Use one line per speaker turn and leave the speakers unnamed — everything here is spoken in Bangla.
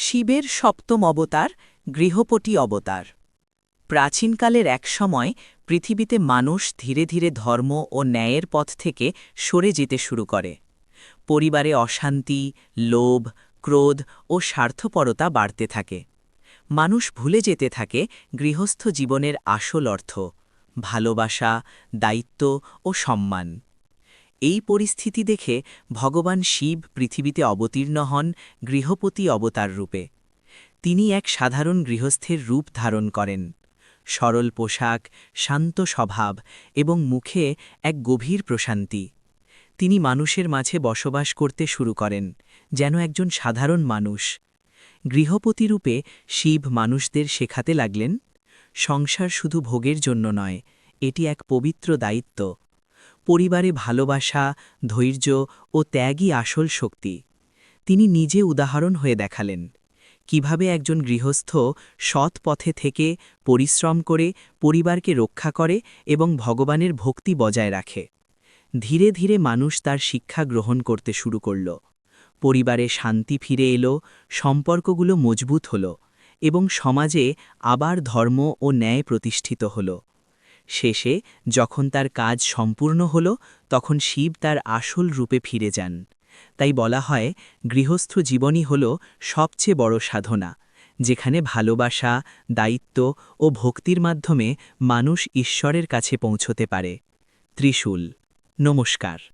শিবের সপ্তম অবতার গৃহপতি অবতার। প্রাচীনকালের এক সময় পৃথিবীতে মানুষ ধীরে ধীরে ধর্ম ও ন্যায়ের পথ থেকে সরে যেতে শুরু করে। পরিবারে অশান্তি, লোভ, ক্রোধ ও স্বার্থপরতা বাড়তে থাকে। মানুষ ভুলে যেতে থাকে গৃহস্থ জীবনের আসল অর্থ, ভালোবাসা, দায়িত্ব ও সম্মান। এই পরিস্থিতি দেখে ভগবান শিব পৃথিবীতে অবতীর্ণ হন গৃহপতি অবতার রূপে। তিনি এক সাধারণ গৃহস্থের রূপ ধারণ করেন। সরল পোশাক, শান্ত স্বভাব এবং মুখে এক গভীর প্রশান্তি। তিনি মানুষের মাঝে বসবাস করতে শুরু করেন, যেন একজন সাধারণ মানুষ। গৃহপতি রূপে শিব মানুষদের শেখাতে লাগলেন, সংসার শুধু ভোগের জন্য নয়, এটি এক পবিত্র দায়িত্ব। পরিবারে ভালোবাসা, ধৈর্য ও ত্যাগই আসল শক্তি। তিনি নিজে উদাহরণ হয়ে দেখালেন কিভাবে একজন গৃহস্থ সৎ পথে থেকে পরিশ্রম করে পরিবারকে রক্ষা করে এবং ভগবানের ভক্তি বজায় রাখে। ধীরে ধীরে মানুষ তার শিক্ষা গ্রহণ করতে শুরু করল। পরিবারে শান্তি ফিরে এলো, সম্পর্কগুলো মজবুত হল এবং সমাজে আবার ধর্ম ও ন্যায় প্রতিষ্ঠিত হল। শেষে যখন তার কাজ সম্পূর্ণ হল, তখন শিব তার আসল রূপে ফিরে যান। তাই বলা হয়, গৃহস্থ জীবনই হল সবচেয়ে বড় সাধনা, যেখানে ভালোবাসা, দায়িত্ব ও ভক্তির মাধ্যমে মানুষ ঈশ্বরের কাছে পৌঁছতে পারে। ত্রিশূল। নমস্কার।